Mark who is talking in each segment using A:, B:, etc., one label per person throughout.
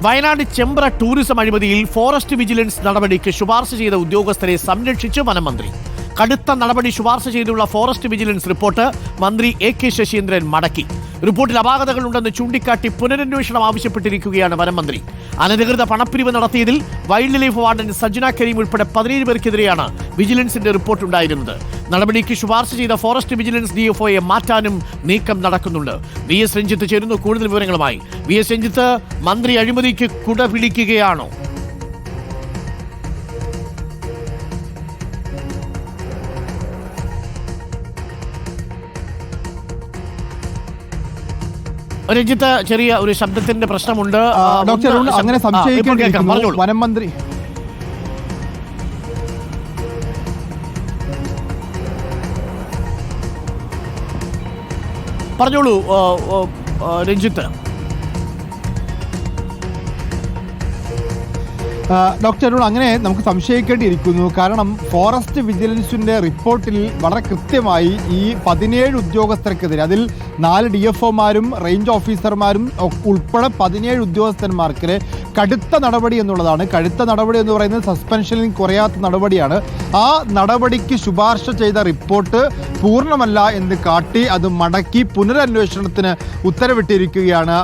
A: Wayanad Chembra tourism അഴിമതിയിൽ forest vigilance നടപടിക്ക് ശുപാർശ ചെയ്ത ഉദ്യോഗസ്ഥരെ സംരക്ഷിച്ച് വനം മന്ത്രി. കടുത്ത നടപടി ശുപാർശ ചെയ്തുള്ള ഫോറസ്റ്റ് വിജിലൻസ് റിപ്പോർട്ട് മന്ത്രി A.K. ശശീന്ദ്രൻ മടക്കി. റിപ്പോർട്ടിൽ അപാകതകളുണ്ടെന്ന് ചൂണ്ടിക്കാട്ടി പുനരന്വേഷണം ആവശ്യപ്പെട്ടിരിക്കുകയാണ് വനം മന്ത്രി. അനധികൃത പണപ്പിരിവ് നടത്തിയതിൽ wildlife warden Sajna Kareem ഉൾപ്പെടെ 17 പേർക്കെതിരെയാണ് വിജിലൻസിന്റെ റിപ്പോർട്ടുണ്ടായിരുന്നത്. നടപടിക്ക് ശുപാർശ ചെയ്ത ഫോറസ്റ്റ് വിജിലൻസ് DFOയെ മാറ്റാനും നീക്കം നടക്കുന്നുണ്ട്. VS രഞ്ജിത്ത് ചേരുന്നു കൂടുതൽ വിവരങ്ങളുമായി. VS രഞ്ജിത്ത്, മന്ത്രി അഴിമതിക്ക് കുട പിടിക്കുകയാണോ? രഞ്ജിത്ത്, ചെറിയ ഒരു ശബ്ദത്തിന്റെ പ്രശ്നമുണ്ട്.
B: ഡോക്ടർ അങ്ങനെ സംശയിക്കേണ്ടിയിരിക്കുന്നു വനം മന്ത്രി.
A: പറഞ്ഞോളൂ രഞ്ജിത്ത്.
B: ഡോക്ടർ അങ്ങനെ നമുക്ക് സംശയിക്കേണ്ടിയിരിക്കുന്നു. കാരണം ഫോറസ്റ്റ് വിജിലൻസിൻ്റെ റിപ്പോർട്ടിൽ വളരെ കൃത്യമായി ഈ 17 ഉദ്യോഗസ്ഥർക്കെതിരെ, അതിൽ 4 DFOമാരും റേഞ്ച് ഓഫീസർമാരും ഉൾപ്പെടെ 17 ഉദ്യോഗസ്ഥന്മാർക്കെതിരെ കടുത്ത നടപടി എന്നുള്ളതാണ്. കടുത്ത നടപടി എന്ന് പറയുന്നത് സസ്പെൻഷനിൽ കുറയാത്ത നടപടിയാണ്. ആ നടപടിക്ക് ശുപാർശ ചെയ്ത റിപ്പോർട്ട് പൂർണ്ണമല്ല എന്ന് കാട്ടി അത് മടക്കി പുനരന്വേഷണത്തിന് ഉത്തരവിട്ടിരിക്കുകയാണ്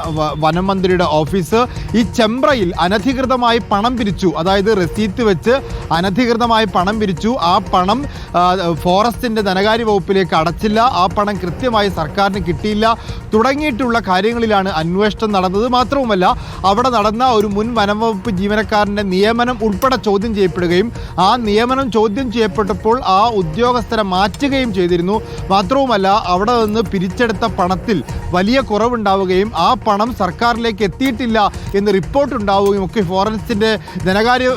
B: വനം മന്ത്രിയുടെ ഓഫീസ്. ഈ ചെമ്പ്രയിൽ അനധികൃതമായി പണം പിരിച്ചു, അതായത് റെസീറ്റ് വെച്ച് അനധികൃതമായി പണം പിരിച്ചു. ആ പണം ഫോറസ്റ്റിന്റെ ധനകാര്യ വകുപ്പിലേക്ക് അടച്ചില്ല, ആ പണം കൃത്യമായി സർക്കാരിന് കിട്ടിയില്ല തുടങ്ങിയിട്ടുള്ള കാര്യങ്ങളിലാണ് അന്വേഷണം നടന്നത്. മാത്രവുമല്ല, അവിടെ നടന്ന ഒരു മുൻ വനംവകുപ്പ് ജീവനക്കാരൻ്റെ നിയമനം ഉൾപ്പെടെ ചോദ്യം ചെയ്യപ്പെടുകയും ആ നിയമനം ചോദ്യം ചെയ്യപ്പെട്ടപ്പോൾ ആ ഉദ്യോഗസ്ഥരെ മാറ്റുകയും ചെയ്തിരുന്നു. മാത്രവുമല്ല, അവിടെ നിന്ന് പിരിച്ചെടുത്ത പണത്തിൽ വലിയ കുറവുണ്ടാവുകയും ആ പണം സർക്കാരിലേക്ക് എത്തിയിട്ടില്ല എന്ന് റിപ്പോർട്ട് ഉണ്ടാവുകയും ഒക്കെ ഫോറൻസിൻ്റെ ധനകാര്യ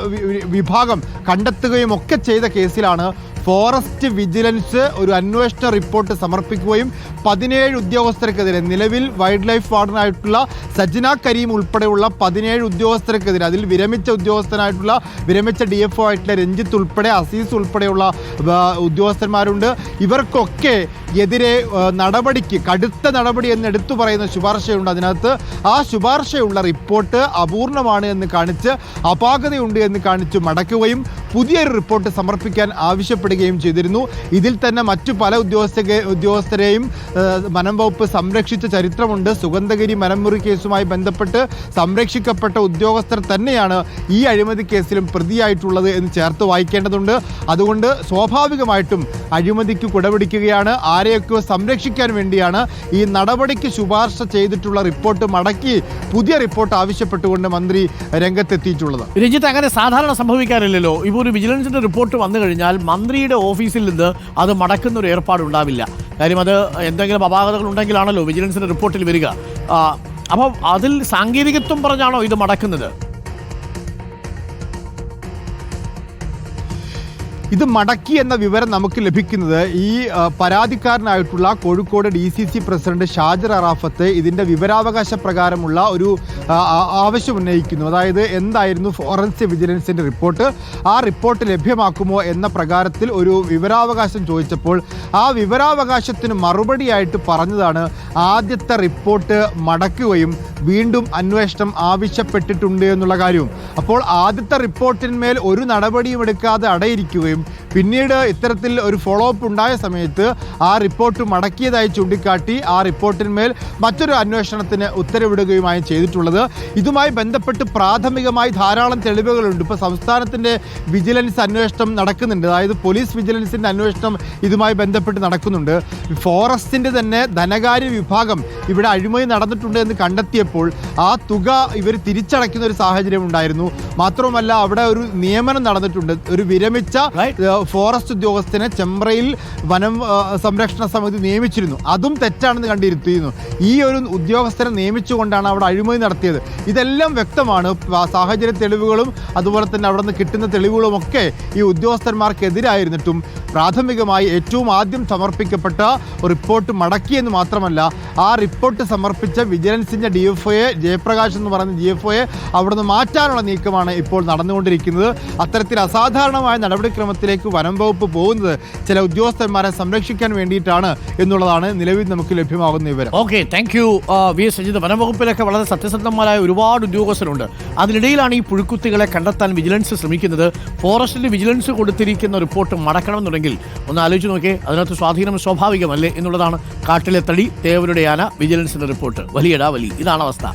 B: വിഭാഗം കണ്ടെത്തുകയും ഒക്കെ ചെയ്ത കേസിലാണ് ഫോറസ്റ്റ് വിജിലൻസ് ഒരു അന്വേഷണ റിപ്പോർട്ട് സമർപ്പിക്കുകയും 17 ഉദ്യോഗസ്ഥർക്കെതിരെ, നിലവിൽ വൈൽഡ് ലൈഫ് വാർഡനായിട്ടുള്ള സജ്ന കരീം ഉൾപ്പെടെയുള്ള 17 ഉദ്യോഗസ്ഥർക്കെതിരെ, അതിൽ വിരമിച്ച DFO ആയിട്ടുള്ള രഞ്ജിത്ത് ഉൾപ്പെടെ അസീസ് ഉൾപ്പെടെയുള്ള ഉദ്യോഗസ്ഥന്മാരുണ്ട്. ഇവർക്കൊക്കെ എതിരെ നടപടിക്ക് കടുത്ത നടപടി എന്ന് എടുത്തു പറയുന്ന ശുപാർശയുണ്ട്. അതിനകത്ത് ആ ശുപാർശയുള്ള റിപ്പോർട്ട് അപൂർണമാണ് എന്ന് കാണിച്ച്, അപാകതയുണ്ട് എന്ന് കാണിച്ച് മടക്കുകയും പുതിയൊരു റിപ്പോർട്ട് സമർപ്പിക്കാൻ ആവശ്യപ്പെടുകയും ചെയ്തിരുന്നു. ഇതിൽ തന്നെ മറ്റു പല ഉദ്യോഗസ്ഥരെയും വനം വകുപ്പ് സംരക്ഷിച്ച ചരിത്രമുണ്ട്. സുഗന്ധഗിരി മരംമുറി കേസുമായി ബന്ധപ്പെട്ട് സംരക്ഷിക്കപ്പെട്ട ഉദ്യോഗസ്ഥർ തന്നെയാണ് ഈ അഴിമതി കേസിലും പ്രതിയായിട്ടുള്ളത് എന്ന് ചേർത്ത് വായിക്കേണ്ടതുണ്ട്. അതുകൊണ്ട് സ്വാഭാവികമായിട്ടും അഴിമതിക്ക് കുടപിടിക്കുകയാണ്. ആരെയൊക്കെയോ സംരക്ഷിക്കാൻ വേണ്ടിയാണ് ഈ നടപടിക്ക് ശുപാർശ ചെയ്തിട്ടുള്ള റിപ്പോർട്ട് മടക്കി പുതിയ റിപ്പോർട്ട് ആവശ്യപ്പെട്ടുകൊണ്ട് മന്ത്രി രംഗത്തെത്തിയിട്ടുള്ളത്.
A: രഞ്ജിത്ത്, അങ്ങനെ സാധാരണ സംഭവിക്കാറില്ലല്ലോ. ഇപ്പോൾ ഒരു വിജിലൻസിന്റെ റിപ്പോർട്ട് വന്നു കഴിഞ്ഞാൽ മന്ത്രിയുടെ ഓഫീസിൽ നിന്ന് അത് മടക്കുന്ന ഒരു ഏർപ്പാടുണ്ടാവില്ല. കാര്യം അത് എന്തെങ്കിലും അപാകതകൾ ഉണ്ടെങ്കിലാണല്ലോ വിജിലൻസിന്റെ റിപ്പോർട്ടിൽ വരിക. അപ്പോൾ അതിൽ സാങ്കേതികത്വം പറഞ്ഞാണോ ഇത് മടക്കുന്നത്?
B: ഇത് മടക്കി എന്ന വിവരം നമുക്ക് ലഭിക്കുന്നത് ഈ പരാതിക്കാരനായിട്ടുള്ള കോഴിക്കോട് DCC പ്രസിഡന്റ് ഷാജർ അറാഫത്ത് ഇതിൻ്റെ വിവരാവകാശ പ്രകാരമുള്ള ഒരു ആവശ്യം ഉന്നയിക്കുന്നു. അതായത് എന്തായിരുന്നു ഫോറൻസിക് വിജിലൻസിൻ്റെ റിപ്പോർട്ട്, ആ റിപ്പോർട്ട് ലഭ്യമാക്കുമോ എന്ന പ്രകാരത്തിൽ ഒരു വിവരാവകാശം ചോദിച്ചപ്പോൾ ആ വിവരാവകാശത്തിന് മറുപടിയായിട്ട് പറഞ്ഞതാണ് ആദ്യത്തെ റിപ്പോർട്ട് മടക്കുകയും വീണ്ടും അന്വേഷണം ആവശ്യപ്പെട്ടിട്ടുണ്ട് എന്നുള്ള കാര്യവും. അപ്പോൾ ആദ്യത്തെ റിപ്പോർട്ടിന്മേൽ ഒരു നടപടിയും എടുക്കാതെ അടയിരിക്കുകയും പിന്നീട് ഇത്തരത്തിൽ ഒരു ഫോളോ അപ്പ് ഉണ്ടായ സമയത്ത് ആ റിപ്പോർട്ട് മടക്കിയതായി ചൂണ്ടിക്കാട്ടി ആ റിപ്പോർട്ടിന്മേൽ മറ്റൊരു അന്വേഷണത്തിന് ഉത്തരവിടുകയുമായി ചെയ്തിട്ടുള്ളത്. ഇതുമായി ബന്ധപ്പെട്ട് പ്രാഥമികമായി ധാരാളം തെളിവുകളുണ്ട്. ഇപ്പോൾ സംസ്ഥാനത്തിൻ്റെ വിജിലൻസ് അന്വേഷണം നടക്കുന്നുണ്ട്, അതായത് പോലീസ് വിജിലൻസിൻ്റെ അന്വേഷണം ഇതുമായി ബന്ധപ്പെട്ട് നടക്കുന്നുണ്ട്. ഫോറസ്റ്റിൻ്റെ തന്നെ ധനകാര്യ വിഭാഗം ഇവിടെ അഴിമതി നടന്നിട്ടുണ്ട് എന്ന് കണ്ടെത്തിയപ്പോൾ ആ തുക ഇവർ തിരിച്ചടയ്ക്കുന്ന ഒരു സാഹചര്യം ഉണ്ടായിരുന്നു. മാത്രവുമല്ല, അവിടെ ഒരു നിയമനം നടന്നിട്ടുണ്ട്. ഒരു വിരമിച്ച ഫോറസ്റ്റ് ഉദ്യോഗസ്ഥനെ ചെമ്പ്രയിൽ വനം സംരക്ഷണ സമിതി നിയമിച്ചിരുന്നു. അതും തെറ്റാണെന്ന് കണ്ടിരുത്തിയിരുന്നു. ഈ ഒരു ഉദ്യോഗസ്ഥനെ നിയമിച്ചുകൊണ്ടാണ് അവിടെ അഴിമതി നടത്തിയത്. ഇതെല്ലാം വ്യക്തമാണ്. സാഹചര്യ തെളിവുകളും അതുപോലെ തന്നെ അവിടെ നിന്ന് കിട്ടുന്ന തെളിവുകളും ഒക്കെ ഈ ഉദ്യോഗസ്ഥന്മാർക്കെതിരായിരുന്നിട്ടും പ്രാഥമികമായി ഏറ്റവും ആദ്യം സമർപ്പിക്കപ്പെട്ട റിപ്പോർട്ട് മടക്കിയെന്ന് മാത്രമല്ല, ആ റിപ്പോർട്ട് സമർപ്പിച്ച വിജിലൻസിൻ്റെ DFOയെ, ജയപ്രകാശ് എന്ന് പറയുന്ന DFOയെ അവിടെ നിന്ന് മാറ്റാനുള്ള നീക്കമാണ് തന്നെയാണ് ഇപ്പോൾ നടന്നുകൊണ്ടിരിക്കുന്നത്. അത്തരത്തിൽ അസാധാരണമായ നടപടിക്രമത്തിലേക്ക് വനം വകുപ്പ് പോകുന്നത് ചില ഉദ്യോഗസ്ഥന്മാരെ സംരക്ഷിക്കാൻ വേണ്ടിയിട്ടാണ് എന്നുള്ളതാണ് നിലവിൽ നമുക്ക് ലഭ്യമാകുന്ന വിവരം.
A: Okay, thank you V S Sajith. വനംവകുപ്പിലൊക്കെ വളരെ സത്യസന്ധന്മാരായ ഒരുപാട് ഉദ്യോഗസ്ഥരുണ്ട്. അതിനിടയിലാണ് ഈ പുഴുക്കുത്തികളെ കണ്ടെത്താൻ വിജിലൻസ് ശ്രമിക്കുന്നത്. ഫോറസ്റ്റിന് വിജിലൻസ് കൊടുത്തിരിക്കുന്ന റിപ്പോർട്ട് മടക്കണമെന്നുണ്ടെങ്കിൽ ഒന്ന് ആലോചിച്ച് നോക്കിയേ, അതിനകത്ത് സ്വാധീനം സ്വാഭാവികമല്ലേ എന്നുള്ളതാണ്. കാട്ടിലെ തടി, തേവരുടെ ആന, വിജിലൻസിന്റെ റിപ്പോർട്ട്, വലിയടാ വലി, ഇതാണ് അവസ്ഥ.